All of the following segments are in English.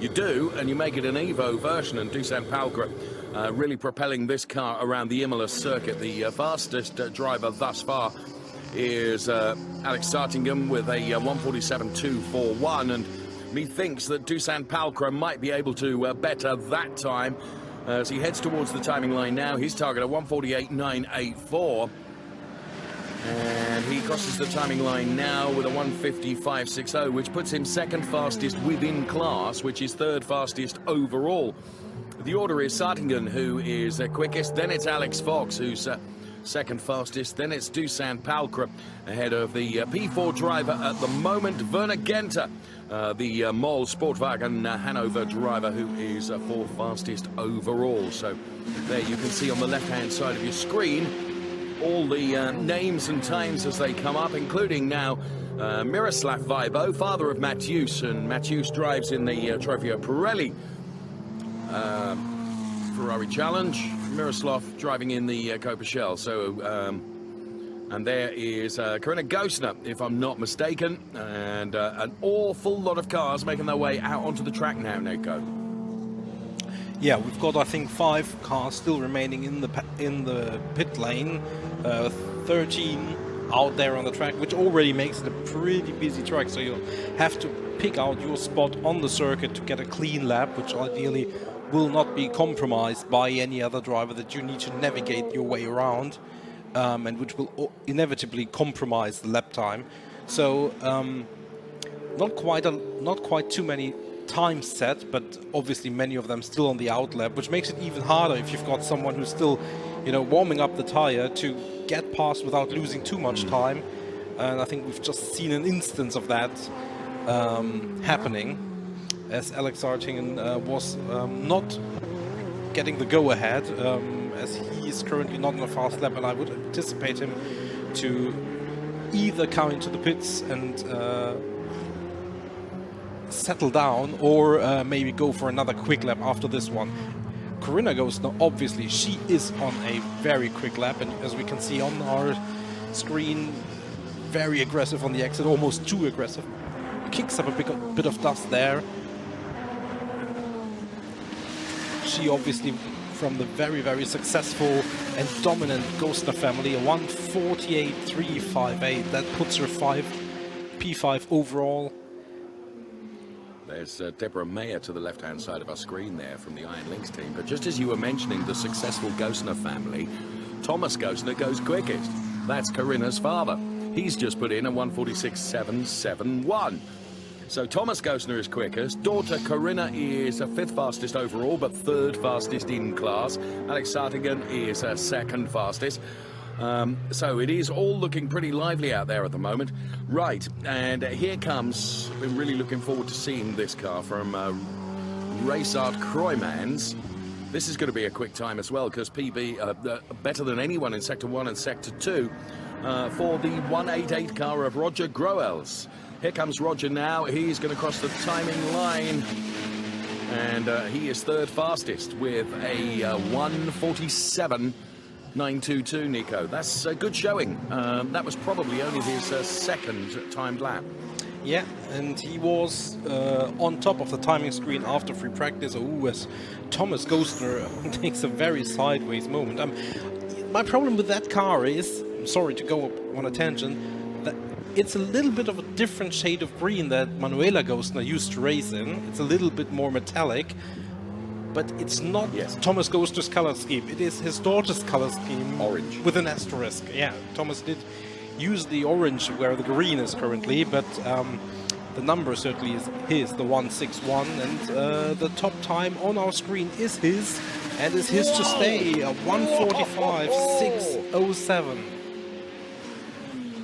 You do, and you make it an Evo version, and Dusan Palkra really propelling this car around the Imola circuit. The fastest driver thus far is Alex Sartingham with a 1:47.241, and methinks that Dusan Palkra might be able to better that time as he heads towards the timing line now. His target at 1:48.984. And he crosses the timing line now with a 1:55.60, which puts him second fastest within class, which is third fastest overall. The order is Sartingen, who is quickest, then it's Alex Fox, who's second fastest, then it's Dusan Palkra, ahead of the P4 driver at the moment, Werner Genter, the MOL Sportwagen Hanover driver, who is fourth fastest overall. So there you can see on the left-hand side of your screen all the names and times as they come up, including now Miroslav Weibo, father of Matthews, and Matthews drives in the Trofeo Pirelli Ferrari Challenge. Miroslav driving in the Coppa Shell. So, and there is Corinna Gosner, if I'm not mistaken, and an awful lot of cars making their way out onto the track now, Nico. Yeah, we've got, I think, 5 cars still remaining in the pit lane, 13 out there on the track, which already makes it a pretty busy track. So you'll have to pick out your spot on the circuit to get a clean lap, which ideally will not be compromised by any other driver that you need to navigate your way around, and which will inevitably compromise the lap time. So not quite too many time set, but obviously many of them still on the outlap, which makes it even harder if you've got someone who's still, warming up the tire to get past without losing too much time. And I think we've just seen an instance of that happening, as Alex Sartingen was not getting the go-ahead, as he is currently not on a fast lap, and I would anticipate him to either come into the pits and settle down, or maybe go for another quick lap after this one. Corinna Gosner, obviously, she is on a very quick lap, and as we can see on our screen, very aggressive on the exit, almost too aggressive. Kicks up a bit of dust there. She obviously from the very, very successful and dominant Gosner family, a 1:48.358. That puts her P5 overall. There's Deborah Mayer to the left-hand side of our screen there from the Iron Lynx team. But just as you were mentioning the successful Gosner family, Thomas Gosner goes quickest. That's Corinna's father. He's just put in a 1:46.771. So Thomas Gosner is quickest. Daughter Corinna is fifth fastest overall, but third fastest in class. Alex Sartingen is second fastest. So it is all looking pretty lively out there at the moment. Right, and here comes, been really looking forward to seeing this car from Racart Kroijmans. This is going to be a quick time as well, because PB better than anyone in Sector 1 and Sector 2 for the 188 car of Roger Groels. Here comes Roger now. He's going to cross the timing line, and he is third fastest with a 1:47.922, Nico. That's a good showing. That was probably only his second timed lap. Yeah, and he was on top of the timing screen after free practice. As Thomas Gosner takes a very sideways moment. My problem with that car is, I'm sorry to go on a tangent, that it's a little bit of a different shade of green that Manuela Gosner used to race in. It's a little bit more metallic. But it's not Thomas Gosner's color scheme. It is his daughter's color scheme. Orange. With an asterisk. Yeah, Thomas did use the orange where the green is currently, but the number certainly is his, the 161. And the top time on our screen is his, and is his to stay, a 1:45.607.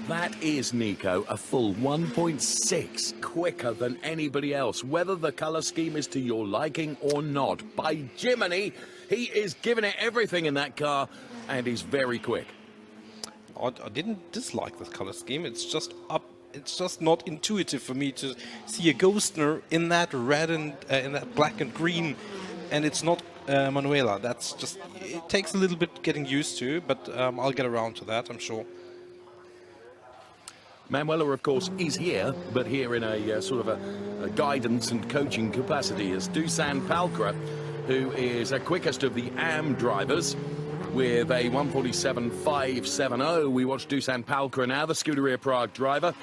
That is, Nico, a full 1.6 quicker than anybody else, whether the colour scheme is to your liking or not. By Jiminy, he is giving it everything in that car, and he's very quick. I didn't dislike the colour scheme. It's just not intuitive for me to see a Gosner in that red and in that black and green, and it's not Manuela. That's just, it takes a little bit getting used to, but I'll get around to that, I'm sure. Manuela, of course, is here, but here in a sort of a guidance and coaching capacity as Dusan Palkra, who is the quickest of the AM drivers with a 1:47.570. We watch Dusan Palkra now, the Scuderia Prague driver.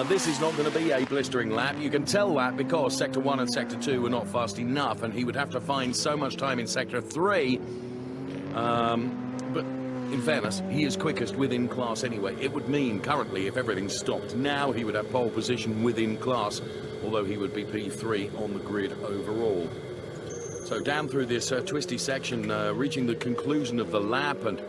This is not going to be a blistering lap. You can tell that because Sector 1 and Sector 2 were not fast enough, and he would have to find so much time in Sector 3. But in fairness, he is quickest within class anyway. It would mean currently, if everything stopped now, he would have pole position within class, although he would be P3 on the grid overall. So down through this twisty section, reaching the conclusion of the lap, and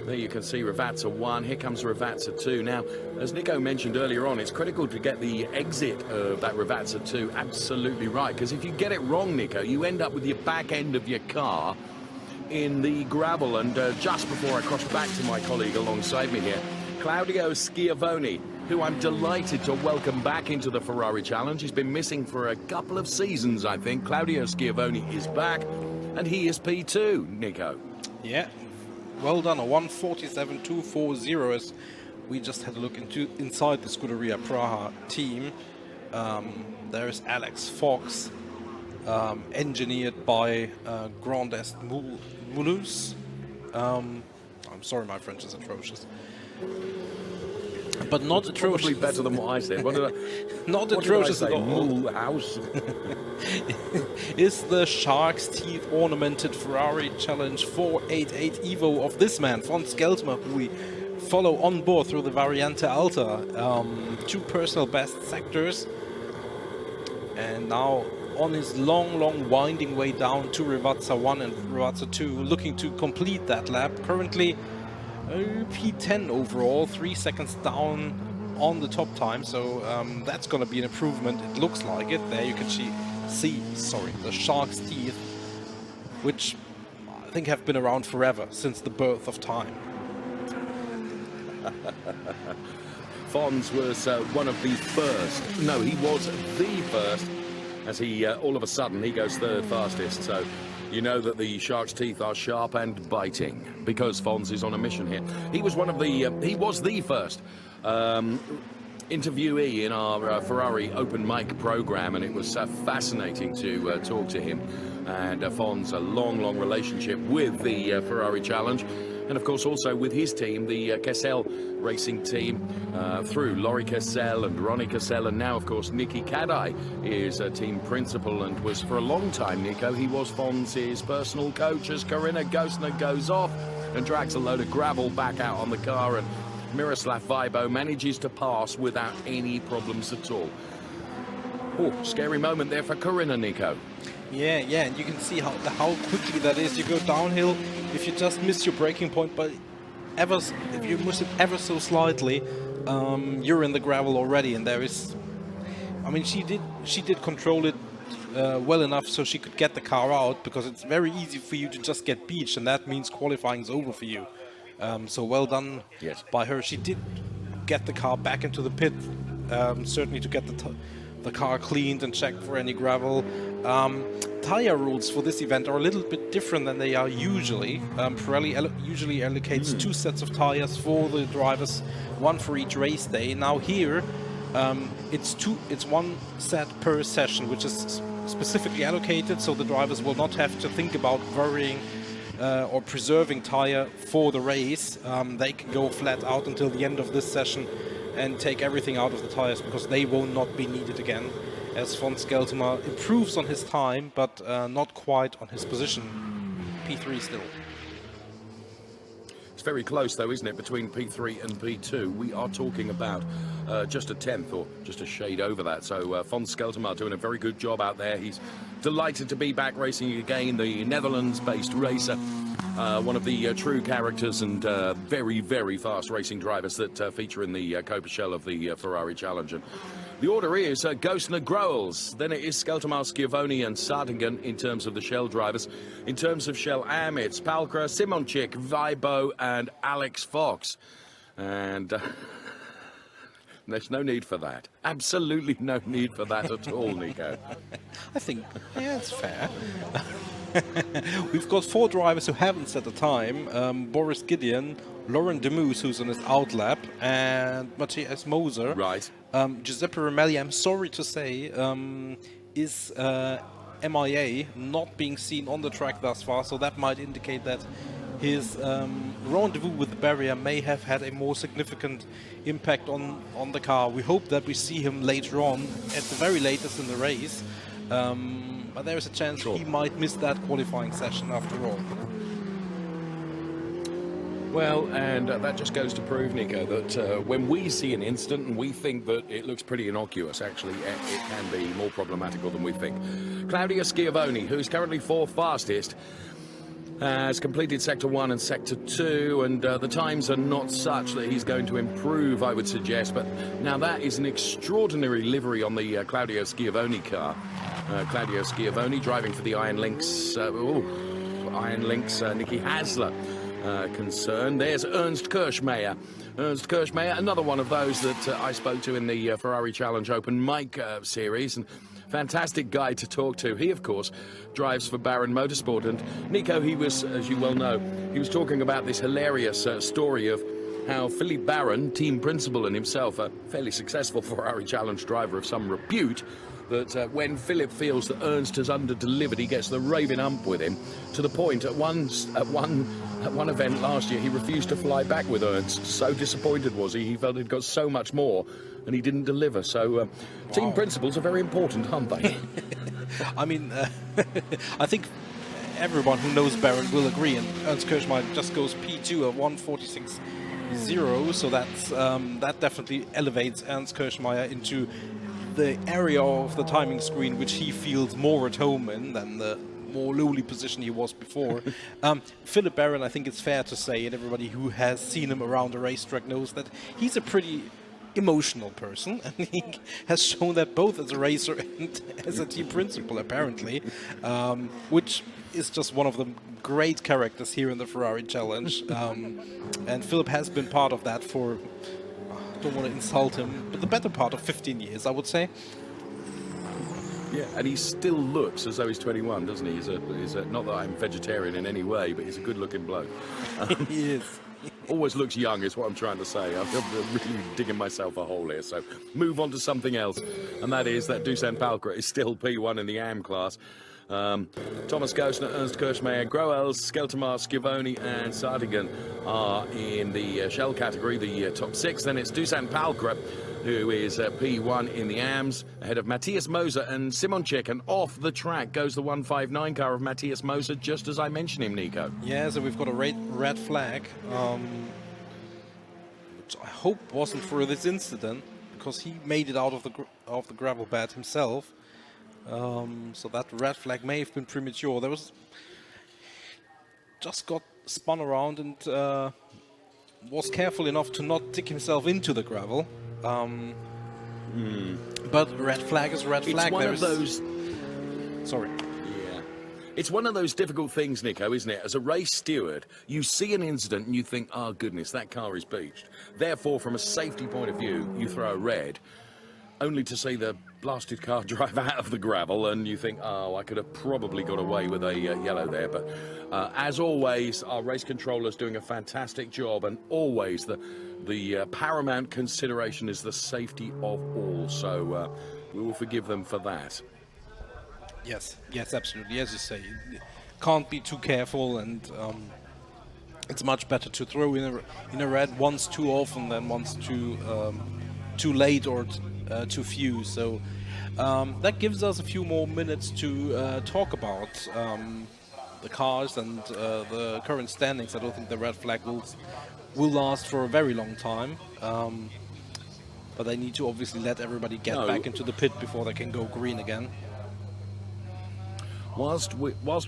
there you can see Ravazza 1, here comes Ravazza 2. Now, as Nico mentioned earlier on, it's critical to get the exit of that Ravazza 2 absolutely right, because if you get it wrong, Nico, you end up with your back end of your car in the gravel. And just before I cross back to my colleague alongside me here, Claudio Schiavone, who I'm delighted to welcome back into the Ferrari Challenge. He's been missing for a couple of seasons, I think. Claudio Schiavone is back, and he is P2, Nico. Yeah, well done, a 1:47.240 as we just had a look inside the Scuderia Praha team. There's Alex Fox, engineered by Grand Est Mulhouse. I'm sorry, my French is atrocious. But not atrocious. Probably better than what I said. What did I, not what atrocious did I say? at all. Mulhouse. Is the Shark's Teeth ornamented Ferrari Challenge 488 Evo of this man, Fons Geltmer, who we follow on board through the Variante Alta. 2 personal best sectors. And now on his long winding way down to Ravazza 1 and Ravazza 2, looking to complete that lap. Currently P10 overall, 3 seconds down on the top time, so that's going to be an improvement. It looks like it. There you can see the Shark's Teeth, which I think have been around forever, since the birth of time. Fons was one of the first. No, he was the first, as he all of a sudden he goes third fastest. So you know that the Shark's Teeth are sharp and biting, because Fons is on a mission here. He was one of the he was the first interviewee in our Ferrari open mic program, and it was fascinating to talk to him. And Fons, a long relationship with the Ferrari Challenge, and of course also with his team, the Kessel racing team, through Laurie Kessel and Ronnie Kessel, and now of course Nicky Kadai is a team principal, and was for a long time, Nico, he was Fons' personal coach as Corinna Gosner goes off and drags a load of gravel back out on the car, and Miroslav Vibo manages to pass without any problems at all. Oh, scary moment there for Corinna, Nico. Yeah, and you can see how quickly that is. You go downhill, if you just miss your braking point, but if you miss it ever so slightly, you're in the gravel already. And there is, I mean, she did control it well enough so she could get the car out, because it's very easy for you to just get beached, and that means qualifying is over for you. So well done by her. She did get the car back into the pit, certainly to get the car cleaned and checked for any gravel. Tire rules for this event are a little bit different than they are usually. Pirelli usually allocates 2 sets of tires for the drivers, 1 for each race day. Now here, it's 1 set per session, which is specifically allocated, so the drivers will not have to think about worrying or preserving tire for the race. They can go flat out until the end of this session and take everything out of the tires, because they will not be needed again, as Fons Geltmer improves on his time, but not quite on his position. P3 still. It's very close though, isn't it, between P3 and P2? We are talking about just a tenth, or just a shade over that. So Fons Geltmer doing a very good job out there. He's delighted to be back racing again, the Netherlands-based racer. One of the true characters and very fast racing drivers that feature in the Coppa shell of the Ferrari Challenge. And the order is Gosner Groels, then it is Skeltermar, Schiavone and Sardingen in terms of the shell drivers. In terms of shell AM, it's Palkra, Simonchik, Vibo and Alex Fox. And There's no need for that. Absolutely no need for that at all, Nico. I think, yeah, it's fair. We've got 4 drivers who haven't set a time. Boris Gideon, Lauren Demoose, who's on his outlap, and Matthias Moser. Right. Giuseppe Romelli, I'm sorry to say, is MIA, not being seen on the track thus far, so that might indicate that his rendezvous with the barrier may have had a more significant impact on the car. We hope that we see him later on, at the very latest in the race. But there is a chance he might miss that qualifying session after all. Well, and that just goes to prove, Nico, that when we see an incident and we think that it looks pretty innocuous, actually it can be more problematical than we think. Claudio Schiavone, who's currently 4th fastest, has completed Sector 1 and Sector 2, and the times are not such that he's going to improve, I would suggest. But now that is an extraordinary livery on the Claudio Schiavone car. Claudio Schiavone driving for the Iron Lynx, Nicky Hasler concern. There's Ernst Kirschmeyer. Ernst Kirschmeyer, another one of those that I spoke to in the Ferrari Challenge Open Mic series, and fantastic guy to talk to. He, of course, drives for Baron Motorsport. And Nico, he was, as you well know, he was talking about this hilarious story of how Philippe Baron, team principal, and himself, a fairly successful Ferrari Challenge driver of some repute, that when Philip feels that Ernst has under-delivered, he gets the raving ump with him, to the point at one event last year he refused to fly back with Ernst. So disappointed was he felt he'd got so much more and he didn't deliver. So team principals are very important, aren't they? I mean, I think everyone who knows Baron will agree, and Ernst Kirschmeyer just goes P2 at 1:46.0, so that's that definitely elevates Ernst Kirschmeyer into the area of the timing screen which he feels more at home in than the more lowly position he was before. Philip Baron, I think it's fair to say, and everybody who has seen him around the racetrack knows that he's a pretty emotional person, and he has shown that both as a racer and as a team principal, apparently, which is just one of the great characters here in the Ferrari Challenge. And Philip has been part of that for, I don't want to insult him, but the better part of 15 years, I would say. Yeah, and he still looks as though he's 21, doesn't he? He's a not that I'm vegetarian in any way, but he's a good-looking bloke. He is. Always looks young, is what I'm trying to say. I'm really digging myself a hole here, so move on to something else, and that is that Dusan Palkra is still P1 in the AM class. Thomas Gosner, Ernst Kirschmeyer, Groels, Skeltermar, Schiavone and Sardigan are in the shell category, the top 6. Then it's Dusan Palkra, who is P1 in the AMs, ahead of Matthias Moser and Simonchik, and off the track goes the 159 car of Matthias Moser, just as I mentioned him, Nico. Yeah, so we've got a red flag, which I hope wasn't for this incident, because he made it out of the gravel bed himself. So that red flag may have been premature. There was just got spun around and was careful enough to not dig himself into the gravel. But red flag is red flag. It's one of those. Sorry. Yeah. It's one of those difficult things, Nico, isn't it? As a race steward, you see an incident and you think, oh, goodness, that car is beached. Therefore, from a safety point of view, you throw a red, only to see the blasted car drive out of the gravel, and you think, oh, I could have probably got away with a yellow there. But as always, our race controller's doing a fantastic job, and always the paramount consideration is the safety of all. So we will forgive them for that. Yes, absolutely. As you say, can't be too careful, and it's much better to throw in a red once too often than once too late or too few. So that gives us a few more minutes to talk about the cars and the current standings. I don't think the red flag will last for a very long time, but they need to obviously let everybody get back into the pit before they can go green again. Whilst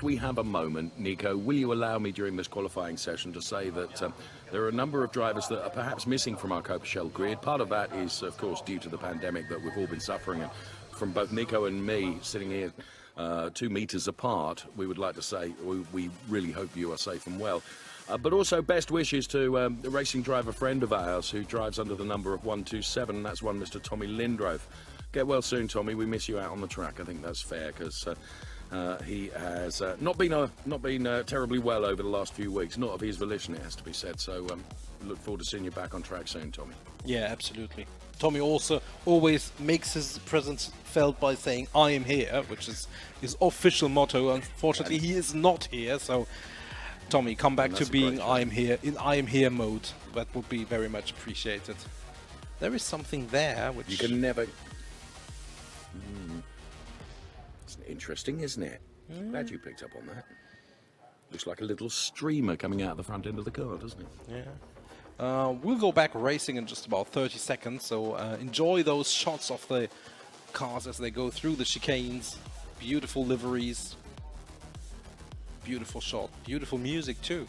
we have a moment, Nico, will you allow me during this qualifying session to say that there are a number of drivers that are perhaps missing from our Coppa Shell grid. Part of that is, of course, due to the pandemic that we've all been suffering, and from both Nico and me sitting here 2 meters apart, we would like to say we really hope you are safe and well. But also best wishes to a racing driver friend of ours who drives under the number of 127. That's one Mr. Tommy Lindrove. Get well soon, Tommy. We miss you out on the track. I think that's fair because he has not been terribly well over the last few weeks. Not of his volition, it has to be said. So look forward to seeing you back on track soon, Tommy. Yeah, absolutely. Tommy also always makes his presence felt by saying "I am here," which is his official motto. Unfortunately, he is not here, so Tommy, come back to being "I am here" in "I am here" mode. That would be very much appreciated. There is something there which you can never. It's interesting, isn't it? Glad you picked up on that. Looks like a little streamer coming out of the front end of the car, doesn't it? Yeah. We'll go back racing in just about 30 seconds, so enjoy those shots of the cars as they go through the chicanes. Beautiful liveries, beautiful shot, beautiful music too.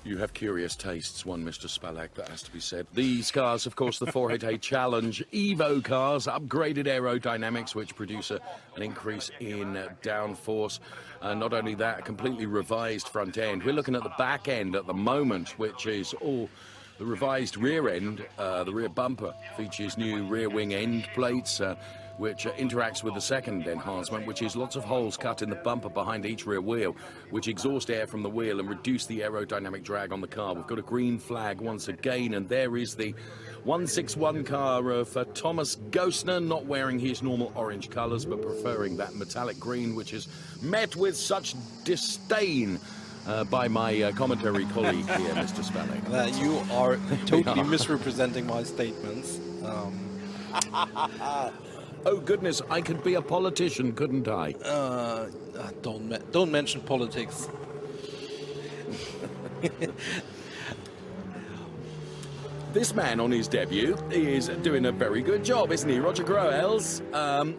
You have curious tastes, one Mr. Spalak, that has to be said. These cars, of course, the 488 Challenge Evo cars, upgraded aerodynamics, which produce an increase in downforce. Not only that, a completely revised front end. We're looking at the back end at the moment, which is all the revised rear end. The rear bumper features new rear wing end plates, which interacts with the second enhancement, which is lots of holes cut in the bumper behind each rear wheel, which exhaust air from the wheel and reduce the aerodynamic drag on the car. We've got a green flag once again, and there is the 161 car of Thomas Gostner, not wearing his normal orange colours, but preferring that metallic green, which is met with such disdain by my commentary colleague here, Mr. Spelling. You are totally misrepresenting my statements. Oh goodness, I could be a politician, couldn't I? Don't mention politics. This man on his debut is doing a very good job, isn't he? Roger Groels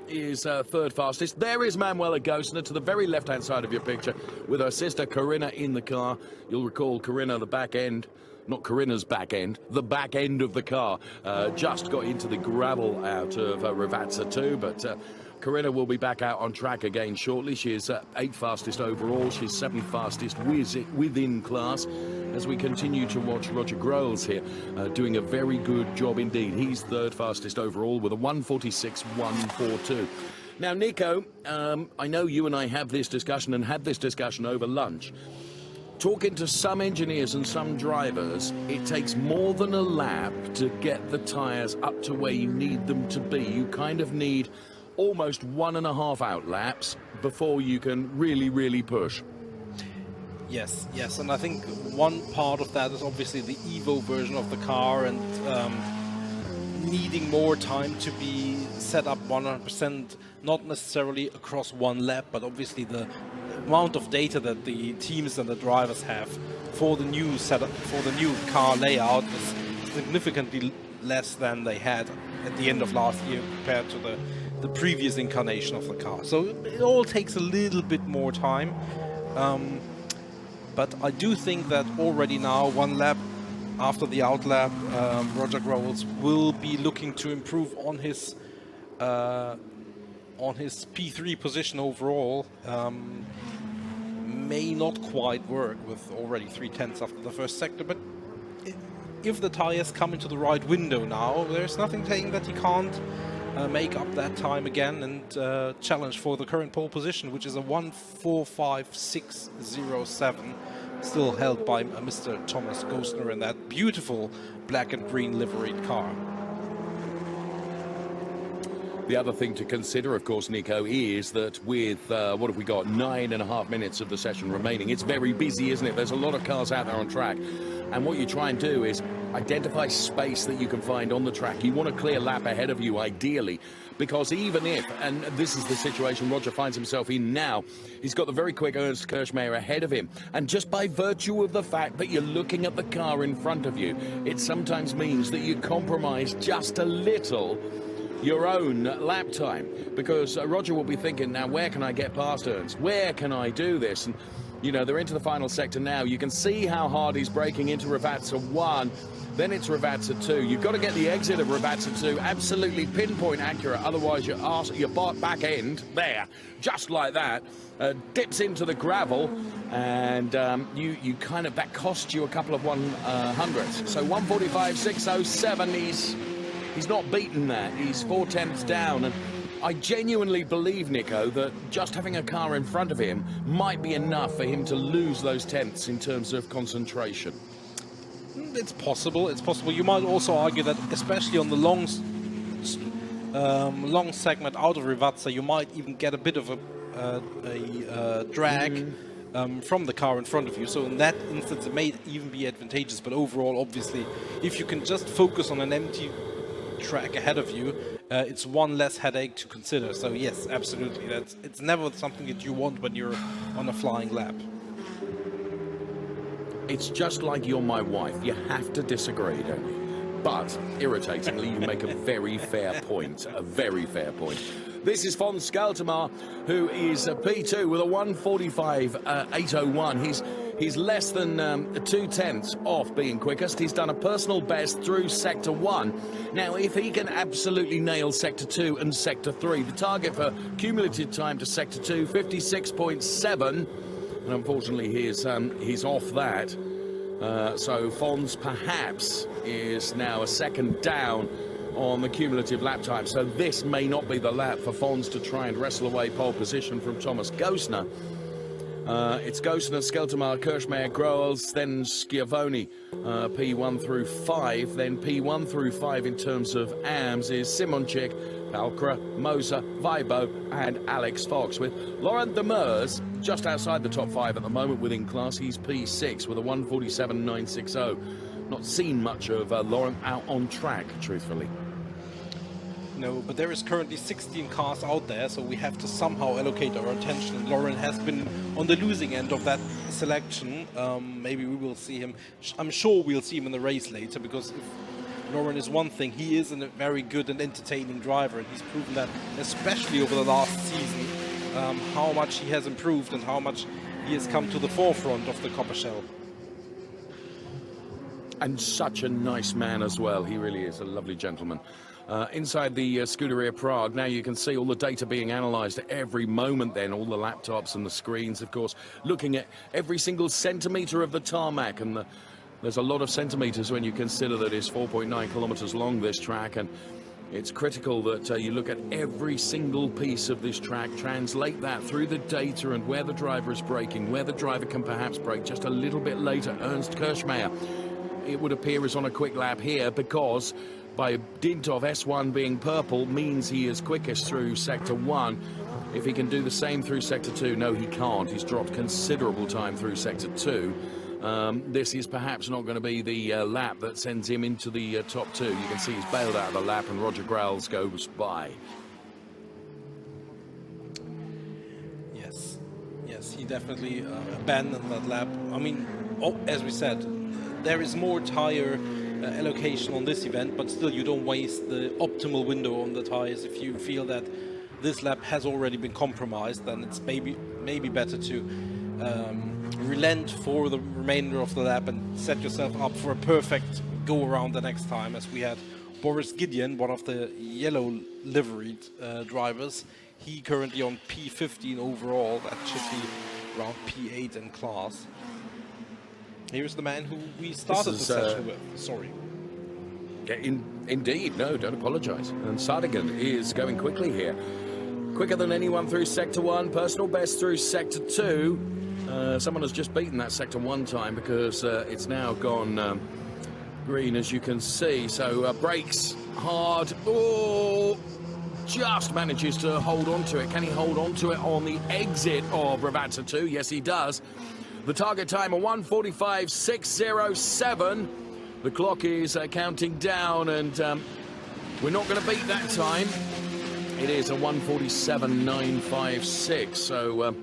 is third fastest. There is Manuela Gostner to the very left-hand side of your picture with her sister Corinna in the car. You'll recall Corinna, the back end. Not Corinna's back end, the back end of the car. Just got into the gravel out of Ravazza 2, but Corinna will be back out on track again shortly. She is 8th fastest overall. She's 7th fastest within class. As we continue to watch Roger Groels here, doing a very good job indeed. He's 3rd fastest overall with a 1:46.142. Now, Nico, I know you and I have this discussion and had this discussion over lunch. Talking to some engineers and some drivers, it takes more than a lap to get the tyres up to where you need them to be. You kind of need almost 1.5 out laps before you can really push. Yes, and I think one part of that is obviously the Evo version of the car and needing more time to be set up 100%, not necessarily across one lap, but obviously the amount of data that the teams and the drivers have for the new setup, for the new car layout is significantly less than they had at the end of last year compared to the previous incarnation of the car. So it all takes a little bit more time. But I do think that already now, one lap after the outlap, Roger Groels will be looking to improve on his P3 position overall. May not quite work with already 3/10 after the first sector, but if the tires come into the right window now, there's nothing saying that he can't make up that time again and challenge for the current pole position, which is a 1:45.607, still held by Mr. Thomas Gostner in that beautiful black and green liveried car. The other thing to consider, of course, Nico, is that with, what have we got, 9.5 minutes of the session remaining. It's very busy, isn't it? There's a lot of cars out there on track. And what you try and do is identify space that you can find on the track. You want a clear lap ahead of you, ideally, because even if, and this is the situation Roger finds himself in now, he's got the very quick Ernst Kirchmayr ahead of him. And just by virtue of the fact that you're looking at the car in front of you, it sometimes means that you compromise just a little your own lap time, because Roger will be thinking, now where can I get past Ernst? Where can I do this? And You know, they're into the final sector now. You can see how hard he's braking into Ravazza 1. Then it's Ravazza 2. You've got to get the exit of Ravazza 2 absolutely pinpoint accurate. Otherwise, your back end, there, just like that, dips into the gravel. And you kind of, that costs you a couple of 100ths. So 1:45.607, he's not beaten that. He's 4/10ths down. And I genuinely believe, Nico, that just having a car in front of him might be enough for him to lose those tenths in terms of concentration. It's possible. It's possible. You might also argue that, especially on the long segment out of Ravazza, you might even get a bit of a drag from the car in front of you. So in that instance, it may even be advantageous. But overall, obviously, if you can just focus on an empty track ahead of you, it's one less headache to consider. So yes, absolutely, it's never something that you want when you're on a flying lap. It's just like you're my wife. You have to disagree, don't you? But irritatingly, you make a very fair point. A very fair point. This is Fons Scaltamar, who is a P2 with a 1:45.801. He's less than 2/10ths off being quickest. He's done a personal best through Sector 1. Now, if he can absolutely nail Sector 2 and Sector 3, the target for cumulative time to Sector 2, 56.7, and unfortunately he's off that. So Fons perhaps is now a second down on the cumulative lap time. So this may not be the lap for Fons to try and wrestle away pole position from Thomas Gosner. It's Gosner, Scaltamar, Kirchmeier, Groels, then Schiavone, P1 through 5. Then P1 through 5 in terms of AMS is Simonchik, Palkra, Moser, Weibo, and Alex Fox, with Laurent Demers just outside the top 5 at the moment within class. He's P6 with a 1:47.960. Not seen much of Laurent out on track, truthfully. No, but there is currently 16 cars out there, so we have to somehow allocate our attention. And Lauren has been on the losing end of that selection. Maybe we will see him. I'm sure we'll see him in the race later, because if Lauren is one thing, he is a very good and entertaining driver, and he's proven that, especially over the last season, how much he has improved and how much he has come to the forefront of the Coppa shell. And such a nice man as well. He really is a lovely gentleman. Inside the Scuderia Prague, now you can see all the data being analysed at every moment then, all the laptops and the screens, of course, looking at every single centimetre of the tarmac. And there's a lot of centimetres when you consider that it's 4.9 kilometres long, this track, and it's critical that you look at every single piece of this track, translate that through the data and where the driver is braking, where the driver can perhaps brake just a little bit later. Ernst Kirchmeier, it would appear, is on a quick lap here, because by dint of S1 being purple means he is quickest through Sector 1. If he can do the same through Sector 2, no, he can't. He's dropped considerable time through Sector 2. This is perhaps not going to be the lap that sends him into the top 2. You can see he's bailed out of the lap and Roger Growls goes by. Yes, he definitely abandoned that lap. I mean, as we said, there is more tire allocation on this event, but still you don't waste the optimal window on the tires. If you feel that this lap has already been compromised, then it's maybe better to relent for the remainder of the lap and set yourself up for a perfect go around the next time, as we had Boris Gideon, one of the yellow liveried drivers. He currently on P15 overall. That should be around P8 in class. Here's the man who we started the session with. Sorry. Indeed, no, don't apologise. And Sardigan is going quickly here. Quicker than anyone through Sector 1, personal best through Sector 2. Someone has just beaten that Sector 1 time, because it's now gone green, as you can see. So brakes hard. Oh, just manages to hold on to it. Can he hold on to it on the exit of Ravazza 2? Yes, he does. The target time of 1:45.607. The clock is counting down, and we're not going to beat that time. It is a 1:47.956, so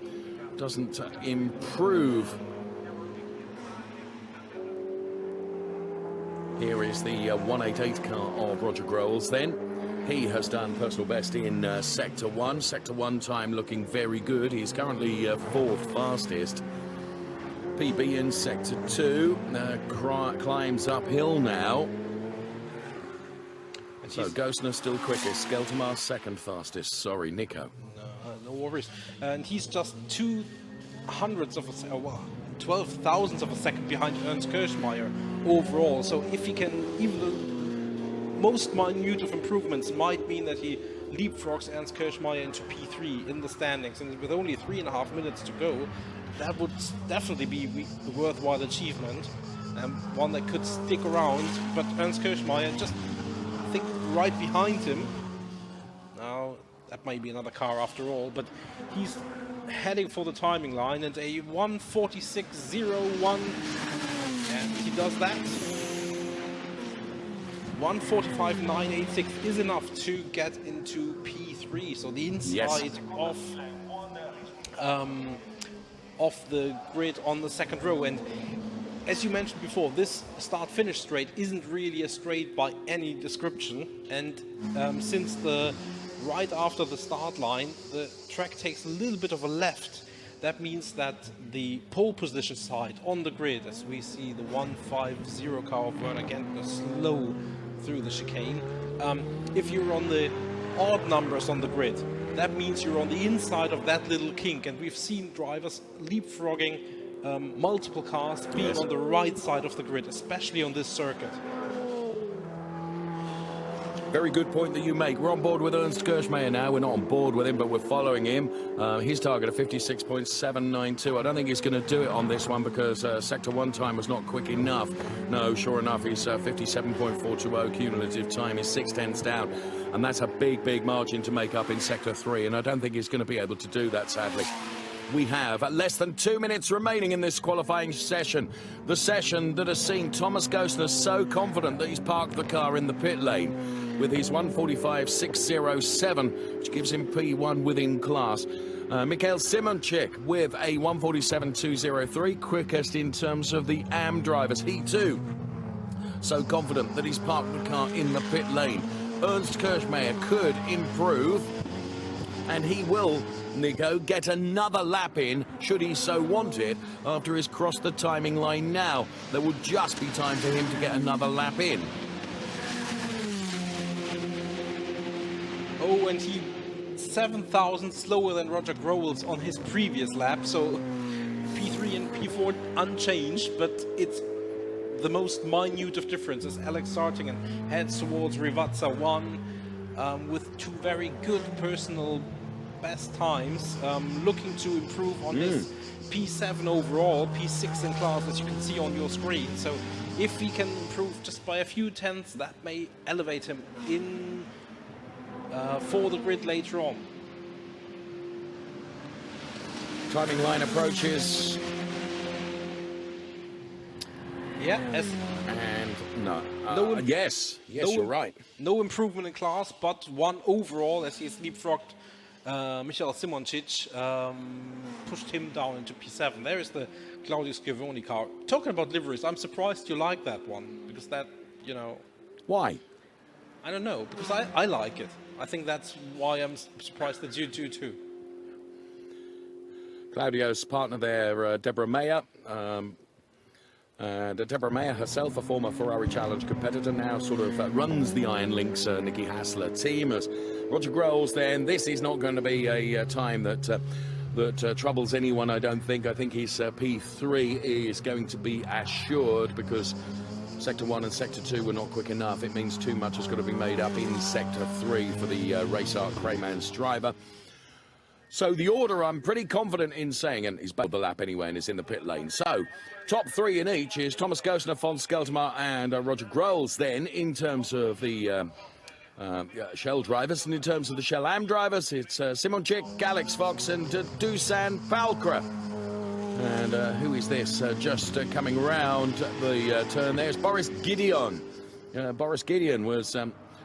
doesn't improve. Here is the 188 car of Roger Growls then. He has done personal best in Sector 1. Sector 1 time looking very good. He's currently 4th fastest. PB in Sector 2. Climbs uphill now. So Ghostner still quickest. Skeltermar second fastest. Sorry, Nico. No worries. And he's just 0.02 of a well, 12,000ths of a second behind Ernst Kirchmeier overall. So if he can, even the most minute of improvements might mean that he leapfrogs Ernst Kirchmeier into P3 in the standings. And with only 3.5 minutes to go, that would definitely be a worthwhile achievement. One that could stick around. But Ernst Kirchmeier just, I think, right behind him. Now, that might be another car after all, but he's heading for the timing line, and a 1:46.01, and he does that. 1:45.986 is enough to get into P3, so the inside of the grid on the second row. And as you mentioned before, this start-finish straight isn't really a straight by any description, and since right after the start line, the track takes a little bit of a left. That means that the pole position side on the grid, as we see the 150 car of Werner Gentner slow through the chicane, if you're on the odd numbers on the grid, that means you're on the inside of that little kink, and we've seen drivers leapfrogging multiple cars being on the right side of the grid, especially on this circuit. Very good point that you make. We're on board with Ernst Kirchmeier now. We're not on board with him, but we're following him. His target of 56.792. I don't think he's going to do it on this one because Sector 1 time was not quick enough. No, sure enough, his 57.420 cumulative time is 0.6 down. And that's a big, big margin to make up in Sector 3. And I don't think he's going to be able to do that, sadly. We have less than 2 minutes remaining in this qualifying session. The session that has seen Thomas Ghostner so confident that he's parked the car in the pit lane with his 1:45.607, which gives him P1 within class. Mikhail Simonchik with a 1:47.203, quickest in terms of the AM drivers. He too so confident that he's parked the car in the pit lane. Ernst Kirchmeier could improve, and he will, Nico, get another lap in, should he so want it, after he's crossed the timing line now. There will just be time for him to get another lap in. Oh, and he 7,000 slower than Roger Growles on his previous lap, so P3 and P4 unchanged, but it's the most minute of differences. Alex Sartingen heads towards Rivazza 1 with two very good personal best times, looking to improve on his P7 overall, P6 in class, as you can see on your screen. So if he can improve just by a few tenths, that may elevate him in for the grid later on. Timing line approaches. Yeah, yes, you're right. No improvement in class, but one overall, as he's leapfrogged Michael Simončić, pushed him down into P7. There is the Claudio Schiavoni car. Talking about liveries, I'm surprised you like that one, because that, you know... Why? I don't know, because I like it. I think that's why I'm surprised that you do too. Claudio's partner there, Deborah Mayer. Deborah Mayer herself, a former Ferrari Challenge competitor, now sort of runs the Iron Lynx Nicky Hassler team. As Roger Growles, then, this is not going to be a time that troubles anyone, I don't think. I think his P3 is going to be assured, because Sector 1 and Sector 2 were not quick enough. It means too much has got to be made up in Sector 3 for the Race Art Crayman's driver. So the order, I'm pretty confident in saying, and he's bailed the lap anyway and is in the pit lane. So top three in each is Thomas Ghostner, Fons Skeltermar and Roger Growles. Then in terms of the Shell drivers, and in terms of the Shell AM drivers, it's Simonchik, Alex Fox and Dusan Palkra. And who is this? Just coming round the turn there is Boris Gideon. Boris Gideon was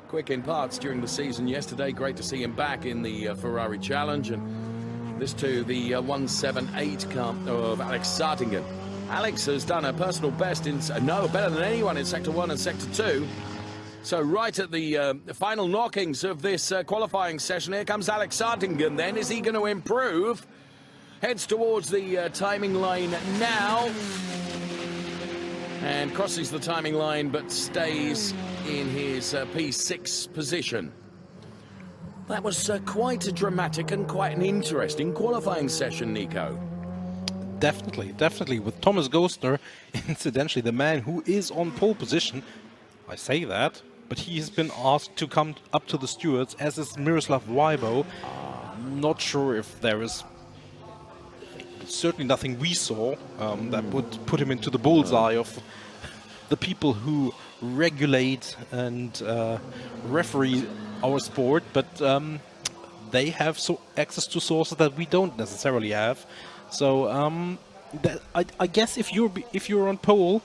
quick in parts during the season yesterday. Great to see him back in the Ferrari Challenge. And this too, the 178 car of Alex Sartingen. Alex has done a personal best in, better than anyone in Sector 1 and Sector 2. So right at the final knockings of this qualifying session, here comes Alex Sartingen then. Is he going to improve? heads towards the timing lane now. And crosses the timing line, but stays in his P6 position. That was quite a dramatic and quite an interesting qualifying session, Nico. Definitely. With Thomas Gostner, incidentally, the man who is on pole position, I say that, but he has been asked to come up to the stewards, as is Miroslav Weibo. Not sure if there is certainly nothing we saw that would put him into the bullseye of the people who regulate and referee our sport, but they have access to sources that we don't necessarily have. So I guess if you're on pole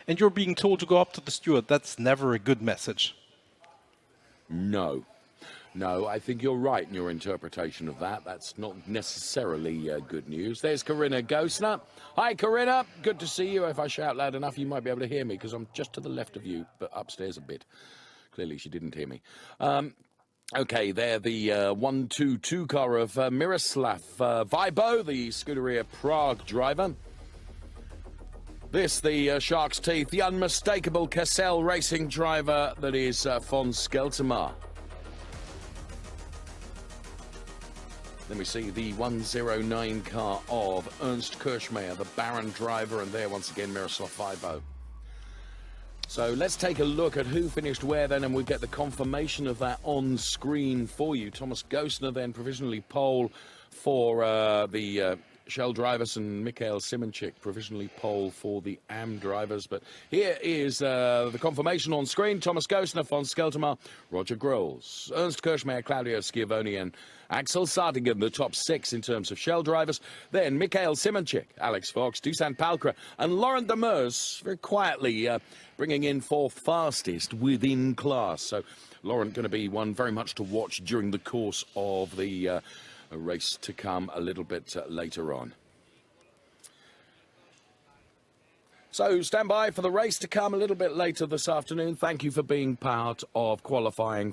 and you're being told to go up to the steward, that's never a good message. No, I think you're right in your interpretation of that. That's not necessarily good news. There's Corinna Gosner. Hi, Corinna. Good to see you. If I shout loud enough, you might be able to hear me, because I'm just to the left of you, but upstairs a bit. Clearly, she didn't hear me. Okay, there the 1-2-2 car of Miroslav Weibo, the Scuderia Prague driver. This, the Shark's Teeth, the unmistakable Cassel racing driver that is von Skeltermar. Then we see the 109 car of Ernst Kirschmeyer, the Baron driver, and there once again Miroslav Weibo. So let's take a look at who finished where then, and we'll get the confirmation of that on screen for you. Thomas Gostner then provisionally pole for the Shell drivers, and Mikhail Simonchik provisionally pole for the AM drivers. But here is the confirmation on screen. Thomas Gostner, von Skeltermar, Roger Grols, Ernst Kirschmeyer, Claudio Schiavone and Axel Sartingen, the top 6 in terms of Shell drivers. Then Mikhail Simonchik, Alex Fox, Dusan Palkra and Laurent Demers very quietly bringing in 4th fastest within class. So Laurent going to be one very much to watch during the course of the a race to come a little bit later on. So stand by for the race to come a little bit later this afternoon. Thank you for being part of qualifying